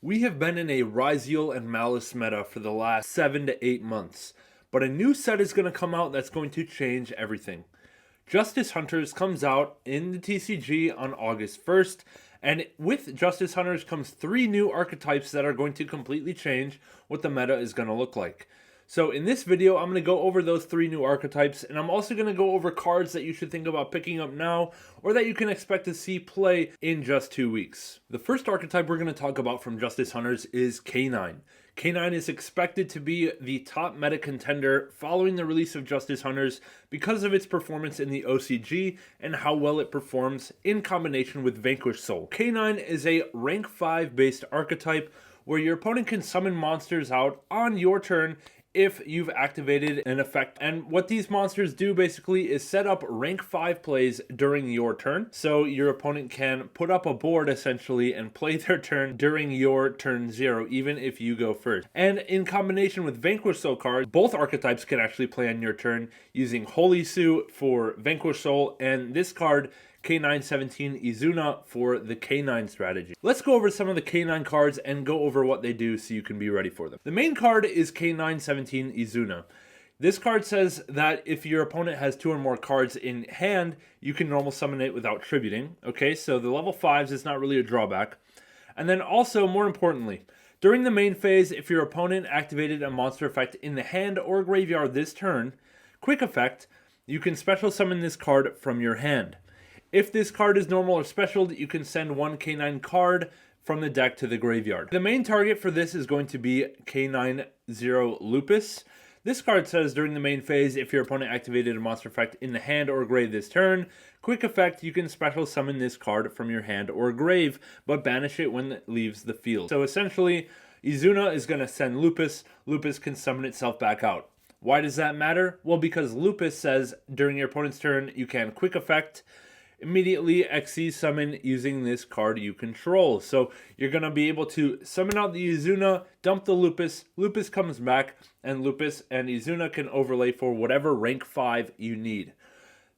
We have been in a Ryzeal and Maliss meta for the last 7 to 8 months, but a new set is going to come out that's going to change everything. Justice Hunters comes out in the TCG on August 1st, and with Justice Hunters comes 3 new archetypes that are going to completely change what the meta is going to look like. So in this video, I'm going to go over those 3 new archetypes, and I'm also going to go over cards that you should think about picking up now, or that you can expect to see play in just 2 weeks. The first archetype we're going to talk about from Justice Hunters is K9. K9 is expected to be the top meta contender following the release of Justice Hunters because of its performance in the OCG and how well it performs in combination with Vanquish Soul. K9 is a rank 5 based archetype where your opponent can summon monsters out on your turn if you've activated an effect. And what these monsters do basically is set up rank 5 plays during your turn. So your opponent can put up a board essentially and play their turn during your turn 0, even if you go first. And in combination with Vanquish Soul cards, both archetypes can actually play on your turn using Holy Suit for Vanquish Soul and this card K917 Izuna for the K9 strategy. Let's go over some of the K9 cards and go over what they do so you can be ready for them. The main card is K917 Izuna. This card says that if your opponent has 2 or more cards in hand, you can normal summon it without tributing. Okay, so the level 5s is not really a drawback. And then also, more importantly, during the main phase, if your opponent activated a monster effect in the hand or graveyard this turn, quick effect, you can special summon this card from your hand. If this card is normal or special, you can send 1 K9 card from the deck to the graveyard. The main target for this is going to be K90 Lupus. This card says during the main phase, if your opponent activated a monster effect in the hand or grave this turn, quick effect, you can special summon this card from your hand or grave, but banish it when it leaves the field. So essentially, Izuna is going to send Lupus. Lupus can summon itself back out. Why does that matter? Well, because Lupus says during your opponent's turn, you can quick effect, immediately XC summon using this card you control. So you're going to be able to summon out the Izuna, dump the Lupus, Lupus comes back, and Lupus and Izuna can overlay for whatever rank 5 you need.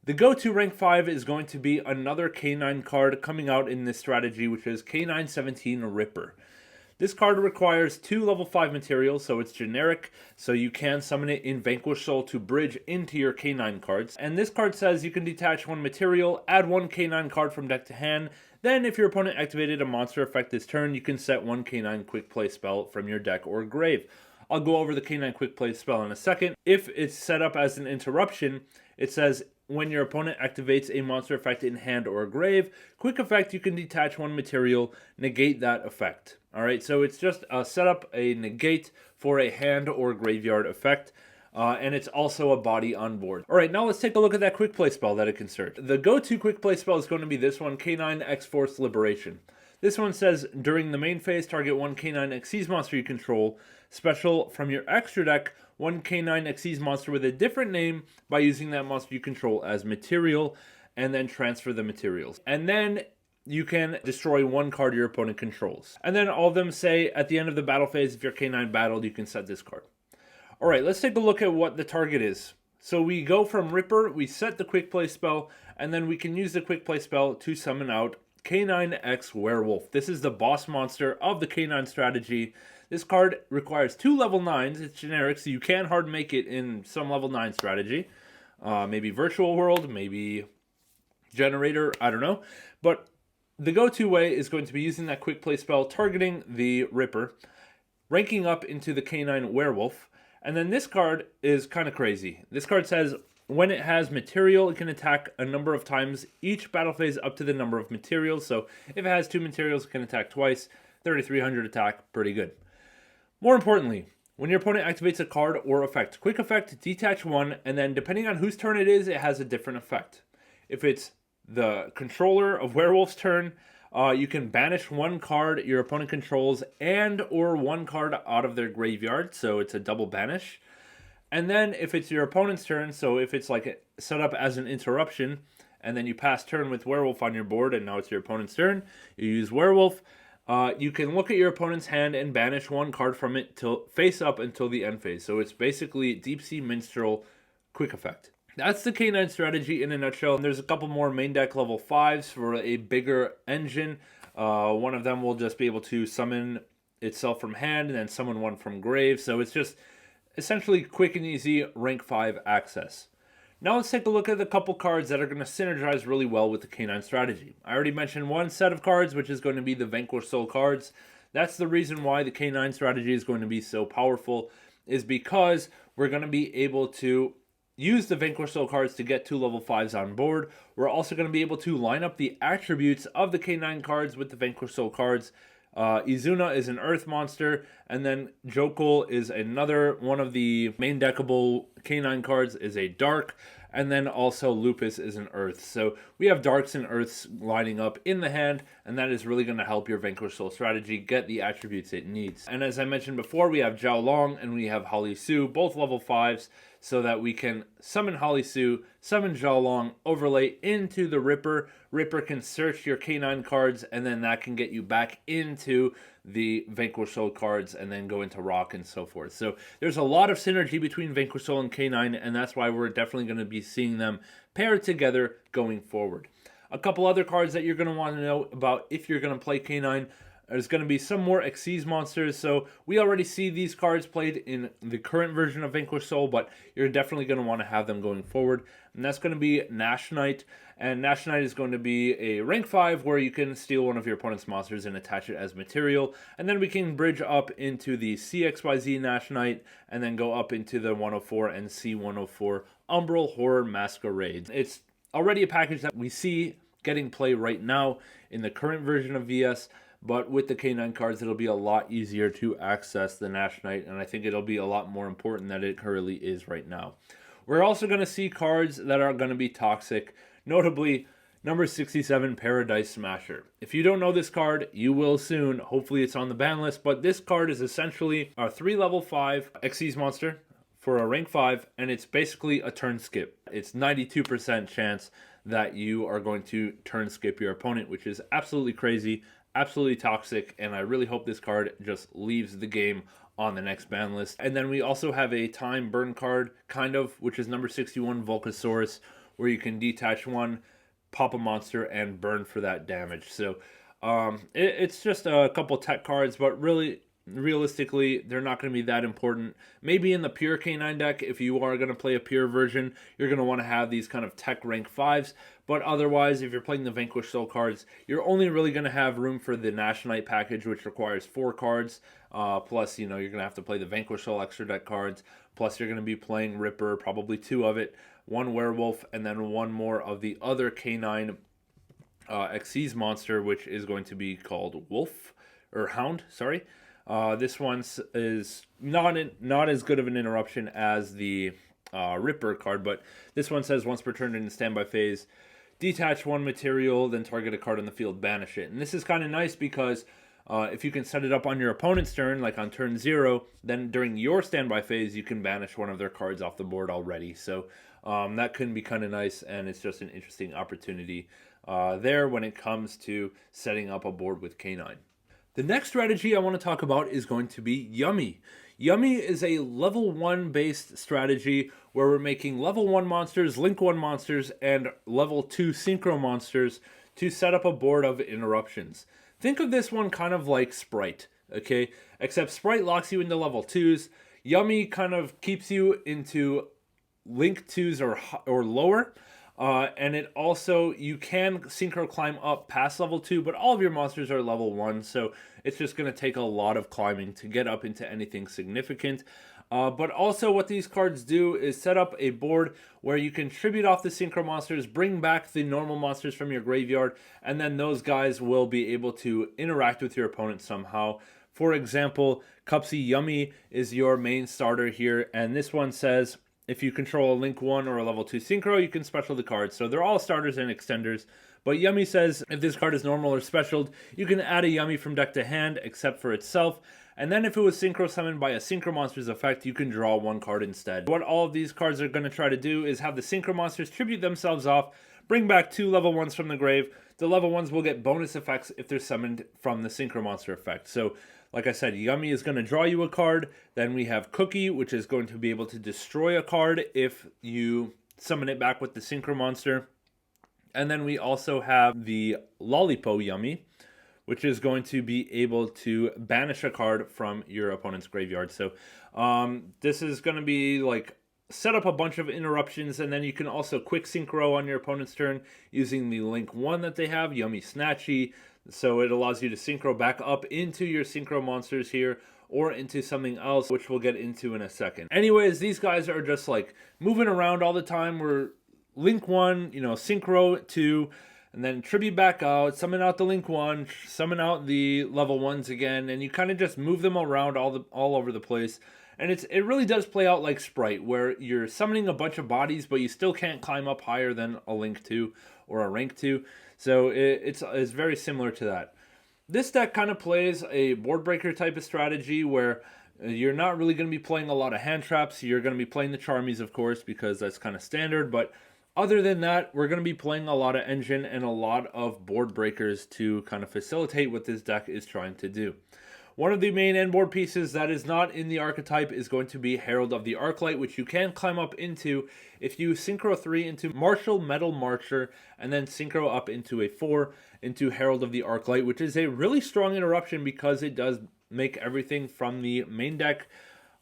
The go-to rank 5 is going to be another K9 card coming out in this strategy, which is K917 Ripper. This card requires 2 level 5 materials, so it's generic, so you can summon it in Vanquish Soul to bridge into your K9 cards. And this card says you can detach 1 material, add 1 K9 card from deck to hand, then if your opponent activated a monster effect this turn, you can set 1 K9 quick play spell from your deck or grave. I'll go over the K9 quick play spell in a second. If it's set up as an interruption, it says when your opponent activates a monster effect in hand or grave, quick effect, you can detach 1 material, negate that effect. Alright, so it's just a setup, a negate for a hand or graveyard effect, and it's also a body on board. Alright, now let's take a look at that quick play spell that it can search. The go-to quick play spell is going to be this one, K9 X-Force Liberation. This one says, during the main phase, target 1 K9 Xyz monster you control, special from your extra deck, 1 K9 Xyz monster with a different name by using that monster you control as material, and then transfer the materials. And then you can destroy 1 card your opponent controls. And then all of them say, at the end of the battle phase, if your K9 battled, you can set this card. Alright, let's take a look at what the target is. So we go from Ripper, we set the quick play spell, and then we can use the quick play spell to summon out K9X Werewolf. This is the boss monster of the K9 strategy. This card requires 2 level 9s. It's generic, so you can hard make it in some level 9 strategy. Maybe Virtual World, maybe Generator, I don't know. But the go-to way is going to be using that quick play spell, targeting the Ripper, ranking up into the K9 Werewolf, and then this card is kind of crazy. This card says, when it has material, it can attack a number of times each battle phase up to the number of materials. So if it has 2 materials, it can attack twice, 3,300 attack, pretty good. More importantly, when your opponent activates a card or effect, quick effect, detach 1, and then depending on whose turn it has a different effect. If it's the controller of Werewolf's turn, you can banish 1 card your opponent controls and or 1 card out of their graveyard, so it's a double banish. And then if it's your opponent's turn, so if it's like set up as an interruption, and then you pass turn with Werewolf on your board, and now it's your opponent's turn, you use Werewolf, you can look at your opponent's hand and banish 1 card from it till face up until the end phase. So it's basically Deep Sea Minstrel quick effect. That's the K9 strategy in a nutshell. And there's a couple more main deck level 5s for a bigger engine. One of them will just be able to summon itself from hand and then summon one from grave. So it's just essentially quick and easy rank 5 access. Now let's take a look at a couple cards that are going to synergize really well with the Canine strategy. I already mentioned one set of cards, which is going to be the Vanquish Soul cards. That's the reason why the Canine strategy is going to be so powerful, is because we're going to be able to use the Vanquish Soul cards to get 2 level 5s on board. We're also going to be able to line up the attributes of the Canine cards with the Vanquish Soul cards. Izuna is an earth monster, and then Jokul is another one of the main deckable Canine cards, is a dark, and then also Lupus is an earth. So we have darks and earths lining up in the hand, and that is really going to help your Vanquish Soul strategy get the attributes it needs. And as I mentioned before, we have Zhao Long and we have Holly Su, both level 5s, so that we can summon Holly Su, summon Zhao Long, overlay into the Ripper. Ripper can search your Canine cards, and then that can get you back into the Vanquish Soul cards, and then go into Rock and so forth. So there's a lot of synergy between Vanquish Soul and Canine, and that's why we're definitely going to be seeing them paired together going forward. A couple other cards that you're going to want to know about if you're going to play Canine. There's going to be some more Xyz monsters, so we already see these cards played in the current version of Vanquish Soul, but you're definitely going to want to have them going forward. And that's going to be Nash Knight, and Nash Knight is going to be a rank 5 where you can steal one of your opponent's monsters and attach it as material, and then we can bridge up into the CXYZ Nash Knight, and then go up into the 104 and C104 Umbral Horror Masquerades. It's already a package that we see getting play right now in the current version of VS, but with the Canine cards, it'll be a lot easier to access the Nash Knight, and I think it'll be a lot more important than it currently is right now. We're also going to see cards that are going to be toxic, notably number 67, Paradise Smasher. If you don't know this card, you will soon. Hopefully it's on the ban list, but this card is essentially our 3 level 5 Xyz monster for a rank 5, and it's basically a turn skip. It's 92% chance that you are going to turn skip your opponent, which is absolutely crazy, absolutely toxic, and I really hope this card just leaves the game on the next ban list. And then we also have a time burn card, kind of, which is number 61, Volcasaurus, where you can detach one, pop a monster, and burn for that damage. So it's just a couple tech cards, but really, realistically, they're not going to be that important. Maybe in the pure Canine deck, if you are going to play a pure version, you're going to want to have these kind of tech rank 5s. But otherwise, if you're playing the Vanquish Soul cards, you're only really going to have room for the Nash Knight package, which requires 4 cards. Plus, you're going to have to play the Vanquish Soul extra deck cards. Plus, you're going to be playing Ripper, probably 2 of it, 1 Werewolf, and then 1 more of the other Canine Xyz monster, which is going to be called Wolf, or Hound, sorry. This one is not as good of an interruption as the Ripper card, but this one says once per turn in the standby phase, detach 1 material, then target a card on the field, banish it. And this is kind of nice because if you can set it up on your opponent's turn, like on turn 0, then during your standby phase, you can banish one of their cards off the board already. So that can be kind of nice, and it's just an interesting opportunity there when it comes to setting up a board with Canine. The next strategy I want to talk about is going to be Yummy. Yummy is a level 1 based strategy where we're making level 1 monsters, link 1 monsters, and level 2 synchro monsters to set up a board of interruptions. Think of this one kind of like Sprite, okay? Except Sprite locks you into level 2s. Yummy kind of keeps you into link 2s or lower. And it also, you can synchro climb up past level 2, but all of your monsters are level 1, so it's just going to take a lot of climbing to get up into anything significant. But also what these cards do is set up a board where you can tribute off the synchro monsters, bring back the normal monsters from your graveyard, and then those guys will be able to interact with your opponent somehow. For example, Cupsy Yummy is your main starter here, and this one says, if you control a Link 1 or a level 2 Synchro, you can special the cards. So they're all starters and extenders. But Yummy says if this card is normal or specialed, you can add a Yummy from deck to hand, except for itself. And then if it was Synchro summoned by a Synchro Monster's effect, you can draw 1 card instead. What all of these cards are going to try to do is have the Synchro Monsters tribute themselves off, bring back 2 level 1s from the grave. The level 1s will get bonus effects if they're summoned from the Synchro Monster effect. So, like I said, Yummy is going to draw you a card. Then we have Cookie, which is going to be able to destroy a card if you summon it back with the Synchro Monster. And then we also have the Lollipo Yummy, which is going to be able to banish a card from your opponent's graveyard. So this is going to be like set up a bunch of interruptions, and then you can also quick synchro on your opponent's turn using the link 1 that they have, Yummy Snatchy. So it allows you to synchro back up into your synchro monsters here, or into something else, which we'll get into in a second. Anyways, these guys are just like moving around all the time. We're link 1, you know, synchro 2, and then tribute back out, summon out the link 1, summon out the level 1s again, and you kind of just move them around all over the place. And it really does play out like Sprite, where you're summoning a bunch of bodies, but you still can't climb up higher than a link 2 or a rank 2. So it's very similar to that. This deck kind of plays a board breaker type of strategy where you're not really going to be playing a lot of hand traps. You're going to be playing the Charmies, of course, because that's kind of standard. But other than that, we're going to be playing a lot of engine and a lot of board breakers to kind of facilitate what this deck is trying to do. One of the main end board pieces that is not in the archetype is going to be Herald of the Arclight, which you can climb up into if you synchro 3 into Martial Metal Marcher, and then synchro up into a 4 into Herald of the Arclight, which is a really strong interruption because it does make everything from the main deck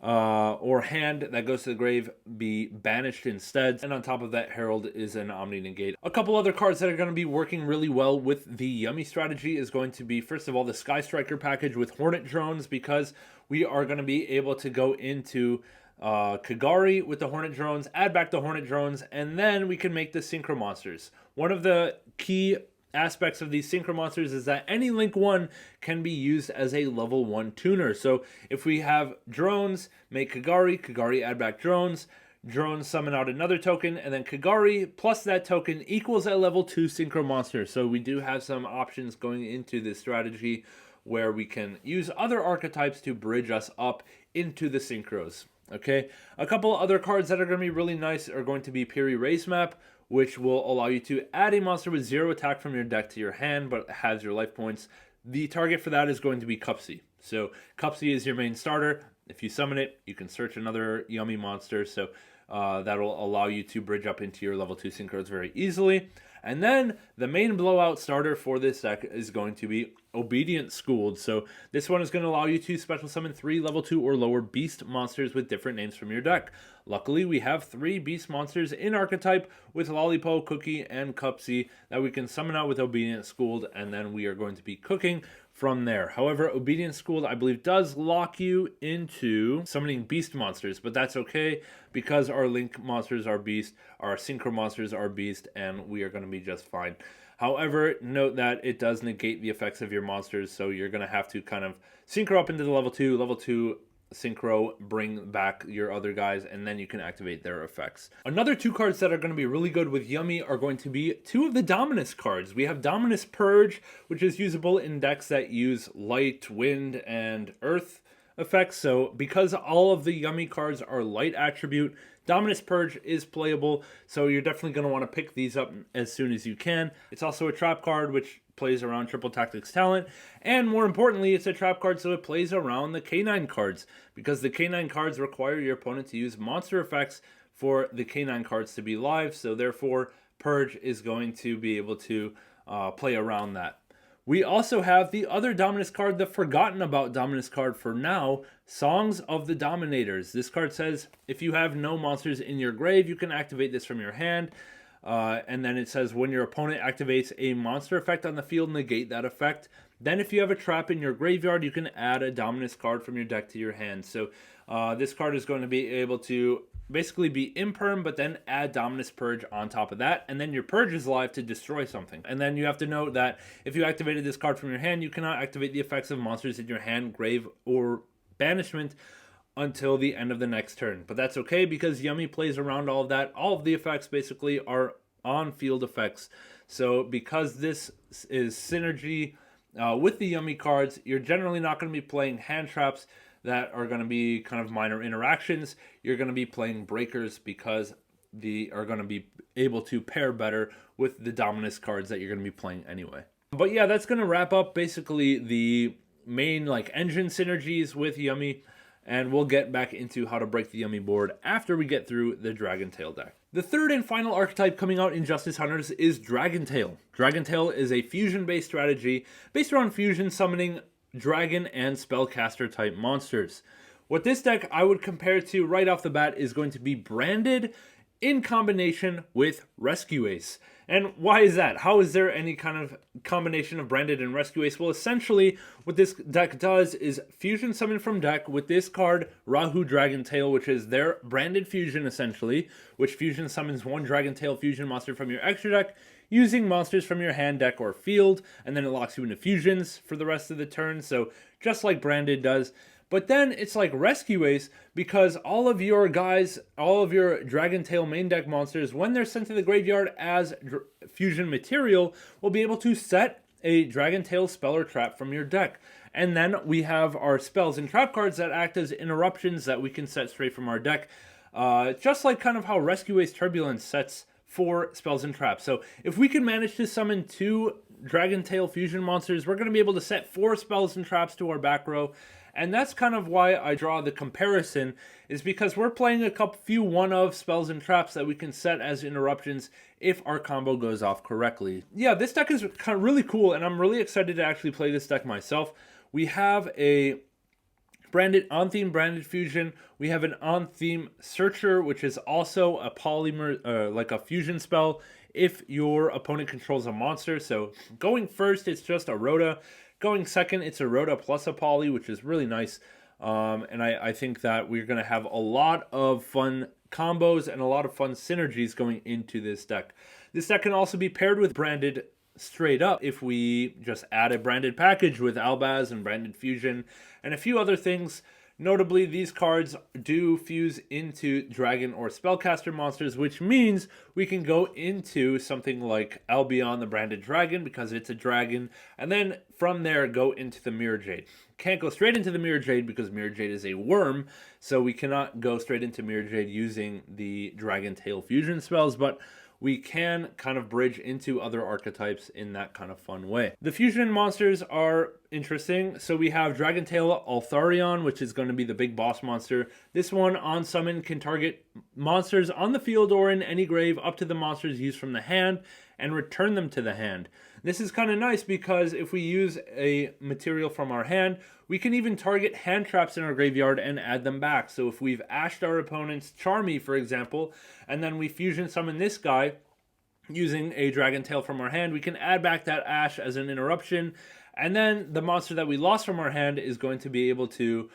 or hand that goes to the grave be banished instead. And on top of that, Herald is an Omni Negate. A couple other cards that are going to be working really well with the Yummy strategy is going to be, first of all, the Sky Striker package with Hornet Drones, because we are going to be able to go into Kagari with the Hornet Drones, add back the Hornet Drones, and then we can make the Synchro Monsters. One of the key aspects of these Synchro Monsters is that any Link 1 can be used as a level 1 tuner. So if we have drones, make Kagari add back drones summon out another token, and then Kagari plus that token equals a level 2 Synchro Monster. So we do have some options going into this strategy where we can use other archetypes to bridge us up into the Synchros. Okay, a couple other cards that are going to be really nice are going to be Piri Raise Map, which will allow you to add a monster with 0 attack from your deck to your hand, but has your life points. The target for that is going to be Cupsy. So Cupsy is your main starter. If you summon it, you can search another Yummy monster. So that'll allow you to bridge up into your level 2 synchros very easily. And then the main blowout starter for this deck is going to be Obedient Schooled. So this one is going to allow you to special summon 3 level 2 or lower beast monsters with different names from your deck. Luckily, we have 3 beast monsters in archetype with Lollipo, Cookie, and Cupsy that we can summon out with Obedient Schooled, and then we are going to be cooking from there. However, Obedient Schooled, I believe, does lock you into summoning beast monsters, but that's okay because our link monsters are beast, our synchro monsters are beast, and we are going to be just fine. However, note that it does negate the effects of your monsters, so you're going to have to kind of synchro up into the level 2 synchro, bring back your other guys, and then you can activate their effects. Another 2 cards that are going to be really good with Yummy are going to be 2 of the Dominus cards. We have Dominus Purge, which is usable in decks that use light, wind, and earth effects. So because all of the Yummy cards are light attribute, Dominus Purge is playable, so you're definitely going to want to pick these up as soon as you can. It's also a trap card, which plays around Triple Tactics Talent, and more importantly, it's a trap card, so it plays around the K9 cards, because the K9 cards require your opponent to use monster effects for the K9 cards to be live, so therefore Purge is going to be able to play around that. We also have the other Dominus card, the forgotten about Dominus card for now, Songs of the Dominators. This card says if you have no monsters in your grave, you can activate this from your hand. And then it says when your opponent activates a monster effect on the field, negate that effect. Then if you have a trap in your graveyard, you can add a Dominus card from your deck to your hand. So this card is going to be able to basically be imperm, but then add Dominus Purge on top of that, and then your Purge is live to destroy something. And then you have to note that if you activated this card from your hand, you cannot activate the effects of monsters in your hand, grave, or banishment until the end of the next turn. But that's okay because Yummy plays around all of that. All of the effects basically are on-field effects. So because this is synergy with the Yummy cards, you're generally not going to be playing hand traps that are going to be kind of minor interactions. You're going to be playing breakers because they are going to be able to pair better with the Dominus cards that you're going to be playing anyway. But yeah, that's going to wrap up basically the main like engine synergies with Yummy, and we'll get back into how to break the Yummy board after we get through the Dragon Tail deck. The third and final archetype coming out in Justice Hunters is Dragontail. Dragontail is a fusion-based strategy based around fusion summoning dragon and spellcaster type monsters. What this deck I would compare to right off the bat is going to be Branded in combination with Rescue Ace. And why is that? How is there any kind of combination of Branded and Rescue Ace? Well, essentially, what this deck does is fusion summon from deck with this card, Rahu Dragontail, which is their Branded fusion, essentially, which fusion summons one Dragontail fusion monster from your extra deck using monsters from your hand, deck, or field, and then it locks you into fusions for the rest of the turn, so just like Branded does. But then it's like Rescue Ace, because all of your guys, all of your Dragontail main deck monsters, when they're sent to the graveyard as fusion material, will be able to set a Dragontail spell or trap from your deck. And then we have our spells and trap cards that act as interruptions that we can set straight from our deck. Just like kind of how Rescue Ace Turbulence sets 4 spells and traps. So if we can manage to summon 2 Dragontail fusion monsters, we're going to be able to set 4 spells and traps to our back row. And that's kind of why I draw the comparison, is because we're playing a few one-of spells and traps that we can set as interruptions if our combo goes off correctly. Yeah, this deck is kind of really cool, and I'm really excited to actually play this deck myself. We have a Branded on-theme Branded fusion. We have an on-theme Searcher, which is also a polymer, like a fusion spell if your opponent controls a monster. So going first, it's just a Rhoda. Going second, it's a Rhoda plus a Poly, which is really nice. And I think that we're going to have a lot of fun combos and a lot of fun synergies going into this deck. This deck can also be paired with Branded straight up if we just add a Branded package with Albaz and Branded Fusion and a few other things. Notably, these cards do fuse into Dragon or Spellcaster monsters, which means we can go into something like Albion the Branded Dragon because it's a dragon, and then from there go into the Mirror Jade. Can't go straight into the Mirror Jade because Mirror Jade is a worm, so we cannot go straight into Mirror Jade using the Dragontail fusion spells, but we can kind of bridge into other archetypes in that kind of fun way. The fusion monsters are interesting. So we have Dragontail Altharion, which is going to be the big boss monster. This one on summon can target monsters on the field or in any grave up to the monsters used from the hand and return them to the hand. This is kind of nice because if we use a material from our hand, we can even target hand traps in our graveyard and add them back. So if we've ashed our opponent's Charmy, for example, and then we fusion summon this guy using a Dragontail from our hand, we can add back that ash as an interruption, and then the monster that we lost from our hand is going to be able to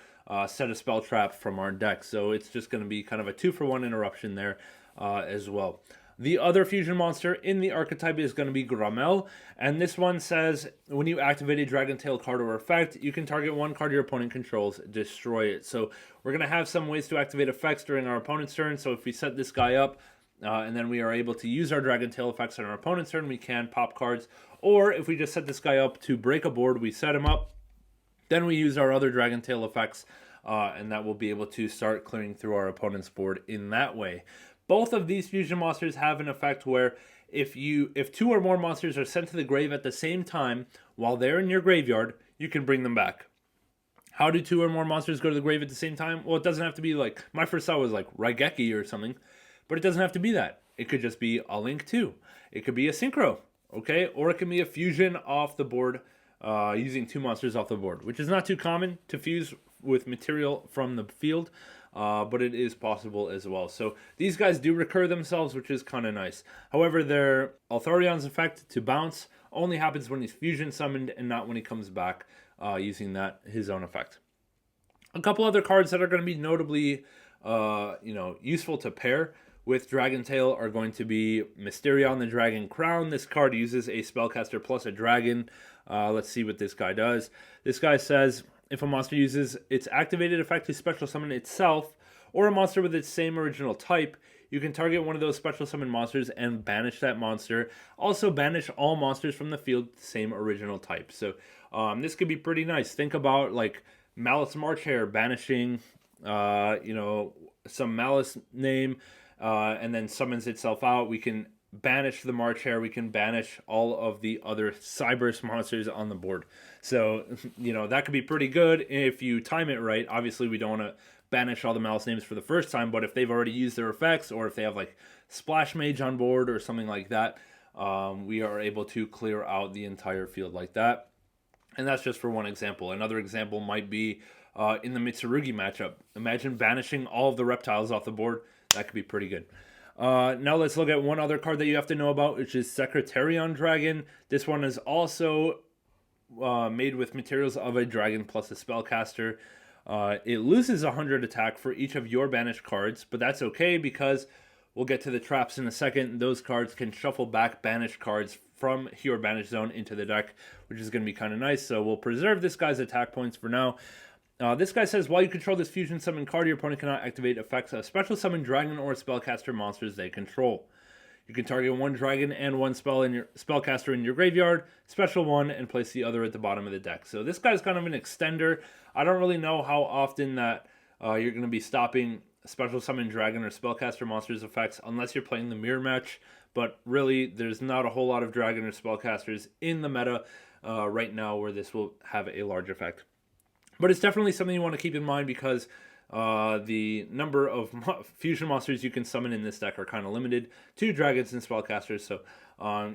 set a spell trap from our deck. So it's just going to be kind of a 2-for-1 interruption there as well. The other fusion monster in the archetype is going to be Grammel, and this one says when you activate a Dragontail card or effect, you can target one card your opponent controls, destroy it. So we're going to have some ways to activate effects during our opponent's turn. So if we set this guy up, and then we are able to use our Dragontail effects on our opponent's turn, we can pop cards. Or if we just set this guy up to break a board, we set him up, then we use our other Dragontail effects, and that will be able to start clearing through our opponent's board in that way. Both of these fusion monsters have an effect where if 2 or more monsters are sent to the grave at the same time while they're in your graveyard, you can bring them back. How do 2 or more monsters go to the grave at the same time? Well, it doesn't have to be like, my first thought was like Raigeki or something, but it doesn't have to be that. It could just be a Link 2. It could be a Synchro, okay? Or it can be a fusion off the board using 2 monsters off the board, which is not too common to fuse with material from the field. But it is possible as well. So these guys do recur themselves, which is kind of nice. However, their Altharion's effect to bounce only happens when he's fusion summoned and not when he comes back using his own effect. A couple other cards that are going to be notably useful to pair with Dragontail are going to be Mysterion the Dragon Crown. This card uses a spellcaster plus a dragon. Let's see what this guy does. This guy says, if a monster uses its activated effect to special summon itself, or a monster with its same original type, you can target one of those special summon monsters and banish that monster. Also banish all monsters from the field with the same original type. So this could be pretty nice. Think about like Malice Marchhare banishing some Malice name and then summons itself out. We can banish the Marchhare, we can banish all of the other Cyberse monsters on the board. So, that could be pretty good if you time it right. Obviously, we don't want to banish all the Malice names for the first time, but if they've already used their effects, or if they have like Splash Mage on board or something like that, we are able to clear out the entire field like that. And that's just for one example. Another example might be in the Mitsurugi matchup. Imagine banishing all of the reptiles off the board. That could be pretty good. Now let's look at one other card that you have to know about, which is Secretarion Dragon. This one is also made with materials of a dragon plus a spellcaster. It loses 100 attack for each of your banished cards, but that's okay because we'll get to the traps in a second. Those cards can shuffle back banished cards from your banished zone into the deck, which is going to be kind of nice. So we'll preserve this guy's attack points for now. This guy says, while you control this fusion summon card, your opponent cannot activate effects of special summon dragon or spellcaster monsters they control. You can target one dragon and one spellcaster in your graveyard, special one, and place the other at the bottom of the deck. So this guy's kind of an extender. I don't really know how often that you're going to be stopping special summon dragon or spellcaster monsters effects unless you're playing the mirror match. But really, there's not a whole lot of dragon or spellcasters in the meta right now where this will have a large effect. But it's definitely something you want to keep in mind because the number of fusion monsters you can summon in this deck are kind of limited to dragons and spellcasters. So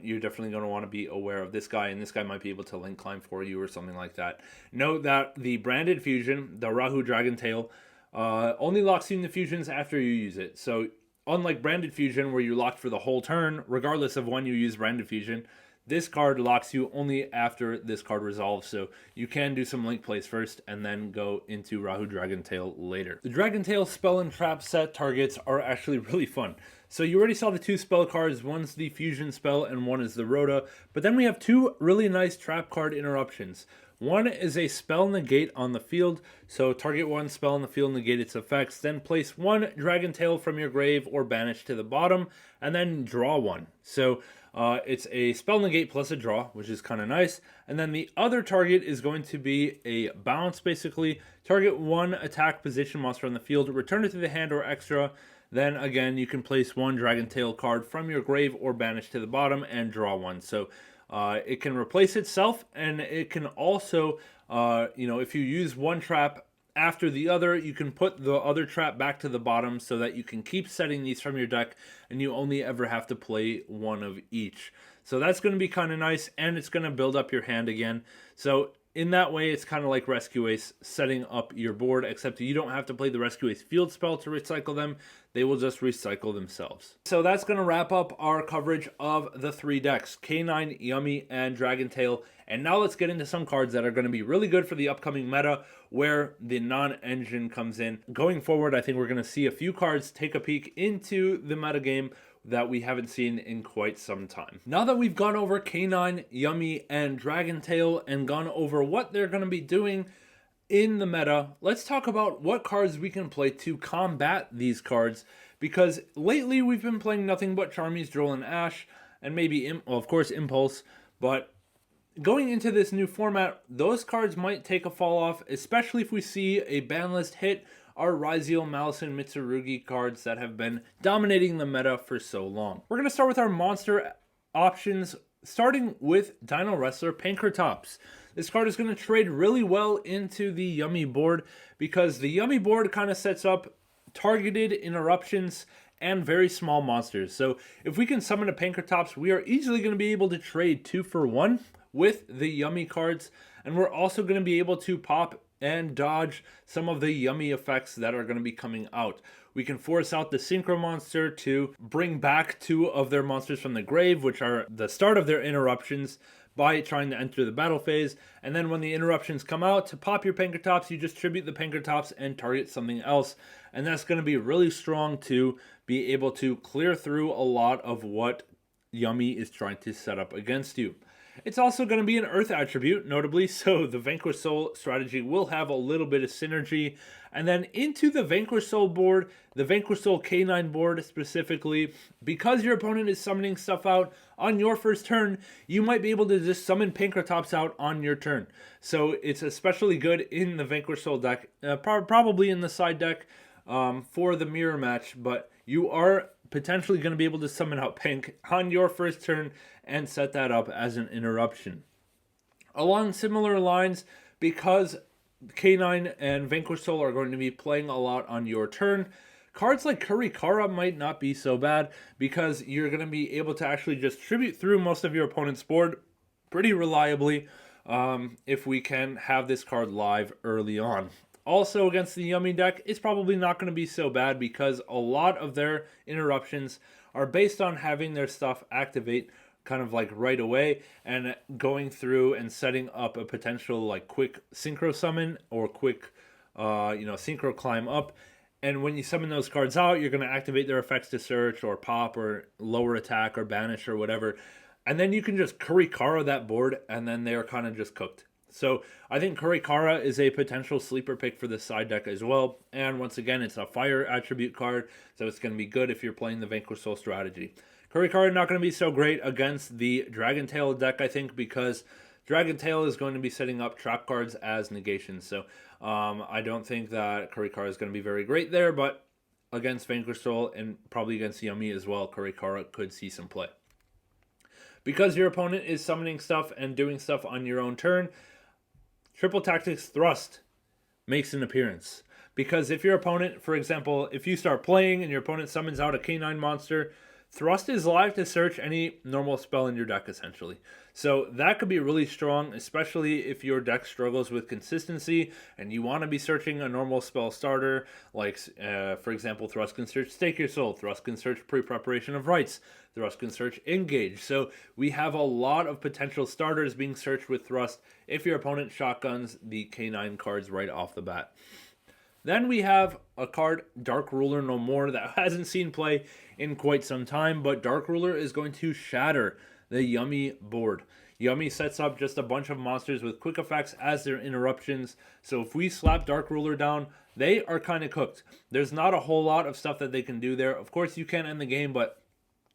you're definitely going to want to be aware of this guy, and this guy might be able to link climb for you or something like that. Note that the branded fusion, the Rahu Dragon Tail, only locks you in the fusions after you use it. So unlike branded fusion where you're locked for the whole turn, regardless of when you use branded fusion, this card locks you only after this card resolves, so you can do some link plays first and then go into Rahu Dragon Tail later. The Dragon Tail spell and trap set targets are actually really fun. So you already saw the two spell cards, one's the fusion spell and one is the Rhoda, but then we have two really nice trap card interruptions. One is a spell negate on the field, so target one spell on the field, negate its effects, then place one Dragon Tail from your grave or banish to the bottom, and then draw one. So it's a spell negate plus a draw, which is kind of nice. And then the other target is going to be a bounce, basically. Target one attack position monster on the field, return it to the hand or extra. Then again, you can place one Dragon Tail card from your grave or banish to the bottom and draw one. So it can replace itself, and it can also, if you use one trap after the other, you can put the other trap back to the bottom so that you can keep setting these from your deck and you only ever have to play one of each. So that's going to be kind of nice, and it's going to build up your hand again. So in that way, it's kind of like Rescue Ace setting up your board, except you don't have to play the Rescue Ace field spell to recycle them. They will just recycle themselves. So that's going to wrap up our coverage of the three decks, K9, Yummy, and Dragon Tail. And now let's get into some cards that are going to be really good for the upcoming meta where the non-engine comes in. Going forward, I think we're going to see a few cards take a peek into the meta game that we haven't seen in quite some time. Now that we've gone over K9, Yummy, and Dragon Tail and gone over what they're going to be doing in the meta, let's talk about what cards we can play to combat these cards, because lately we've been playing nothing but Charmies, Droll, and Ash, and maybe, of course, Impulse, but going into this new format, those cards might take a fall off, especially if we see a ban list hit our Ryzeal, Maliss, and Mitsurugi cards that have been dominating the meta for so long. We're going to start with our monster options, starting with Dino Wrestler Pankratops. This card is going to trade really well into the Yummy board because the Yummy board kind of sets up targeted interruptions and very small monsters. So if we can summon a Pankratops, we are easily going to be able to trade 2 for 1 with the Yummy cards, and we're also going to be able to pop and dodge some of the Yummy effects that are going to be coming out. We can force out the Synchro monster to bring back 2 of their monsters from the grave, which are the start of their interruptions, by trying to enter the battle phase. And then when the interruptions come out, to pop your Pankratops, you just tribute the Pankratops and target something else. And that's going to be really strong to be able to clear through a lot of what Yummy is trying to set up against you. It's also going to be an Earth attribute, notably, so the Vanquish Soul strategy will have a little bit of synergy. And then into the Vanquish Soul board, the Vanquish Soul K9 board specifically, because your opponent is summoning stuff out on your first turn, you might be able to just summon Pankratops out on your turn. So it's especially good in the Vanquish Soul deck, probably in the side deck for the mirror match, but you are potentially going to be able to summon out Pank on your first turn and set that up as an interruption. Along similar lines, because K9 and Vanquish Soul are going to be playing a lot on your turn, cards like Kurikara might not be so bad because you're going to be able to actually just tribute through most of your opponent's board pretty reliably if we can have this card live early on. Also, against the Yummy deck, it's probably not going to be so bad because a lot of their interruptions are based on having their stuff activate kind of like right away and going through and setting up a potential like quick synchro summon or quick synchro climb up. And when you summon those cards out, you're going to activate their effects to search or pop or lower attack or banish or whatever. And then you can just Kurikara that board and then they're kind of just cooked. So I think Kurikara is a potential sleeper pick for this side deck as well. And once again, it's a fire attribute card, so it's going to be good if you're playing the Vanquish Soul strategy. Kurikara not going to be so great against the Dragon Tail deck, I think, because Dragon Tail is going to be setting up trap cards as negations. So I don't think that Kurikara is going to be very great there, but against Vanquish Soul and probably against Yummy as well, Kurikara could see some play. Because your opponent is summoning stuff and doing stuff on your own turn, Triple Tactics Thrust makes an appearance. Because if your opponent, for example, if you start playing and your opponent summons out a K9 monster, Thrust is live to search any normal spell in your deck, essentially. So that could be really strong, especially if your deck struggles with consistency and you want to be searching a normal spell starter, like, for example, Thrust can search Stake Your Soul, Thrust can search Pre-Preparation of Rites, Thrust can search Engage. So we have a lot of potential starters being searched with Thrust if your opponent shotguns the K9 cards right off the bat. Then we have a card, Dark Ruler No More, that hasn't seen play in quite some time, but Dark Ruler is going to shatter the Yummy board. Yummy sets up just a bunch of monsters with quick effects as their interruptions, so if we slap Dark Ruler down, they are kind of cooked. There's not a whole lot of stuff that they can do there. Of course, you can end the game, but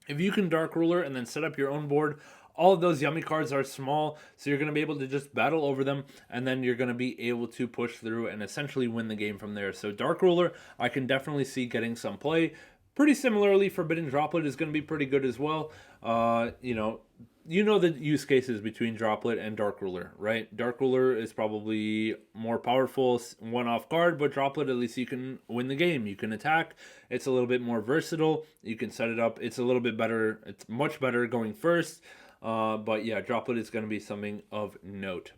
if you can Dark Ruler and then set up your own board, all of those Yummy cards are small, so you're going to be able to just battle over them, and then you're going to be able to push through and essentially win the game from there. So Dark Ruler, I can definitely see getting some play. Pretty similarly, Forbidden Droplet is going to be pretty good as well. You know the use cases between Droplet and Dark Ruler, right? Dark Ruler is probably more powerful one-off card, but Droplet, at least you can win the game. You can attack. It's a little bit more versatile. You can set it up. It's a little bit better. It's much better going first. But yeah, Droplet is going to be something of note.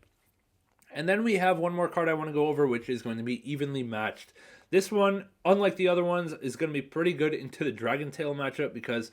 And then we have one more card I want to go over, which is going to be Evenly Matched. This one, unlike the other ones, is going to be pretty good into the Dragon Tail matchup because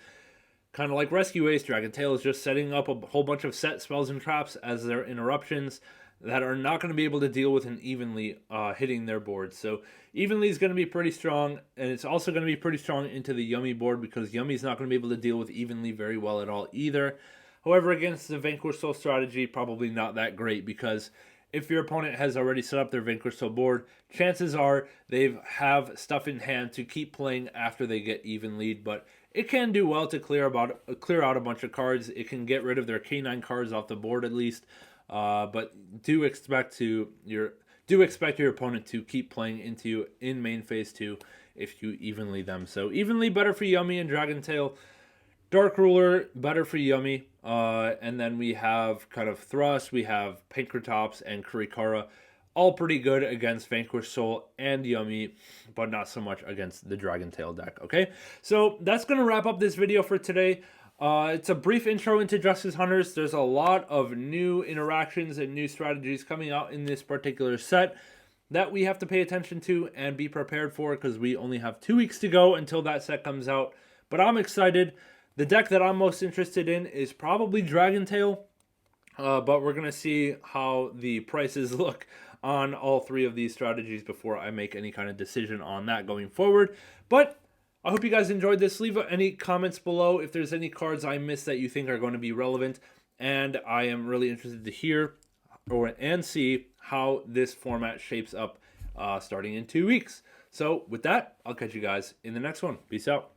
kind of like Rescue Ace, Dragon Tail is just setting up a whole bunch of set spells and traps as their interruptions that are not going to be able to deal with an Evenly hitting their board. So Evenly is going to be pretty strong, and it's also going to be pretty strong into the Yummy board because Yummy is not going to be able to deal with Evenly very well at all either. However, against the Vanquish Soul strategy, probably not that great because if your opponent has already set up their Vanquish Soul board, chances are they have stuff in hand to keep playing after they get even lead, but it can do well to clear out a bunch of cards. It can get rid of their K9 cards off the board at least, but do expect your opponent to keep playing in main phase 2 if you evenly them. So evenly better for Yummy and Dragon Tail. Dark Ruler, better for Yummy. And then we have kind of Thrust, we have Pankratops, and Kurikara. All pretty good against Vanquish Soul and Yummy, but not so much against the Dragon Tail deck, okay? So that's going to wrap up this video for today. It's a brief intro into Justice Hunters. There's a lot of new interactions and new strategies coming out in this particular set that we have to pay attention to and be prepared for because we only have 2 weeks to go until that set comes out. But I'm excited. The deck that I'm most interested in is probably Dragon Tail, but we're going to see how the prices look on all 3 of these strategies before I make any kind of decision on that going forward. But I hope you guys enjoyed this. Leave any comments below if there's any cards I missed that you think are going to be relevant, and I am really interested to hear and see how this format shapes up starting in 2 weeks. So with that, I'll catch you guys in the next one. Peace out.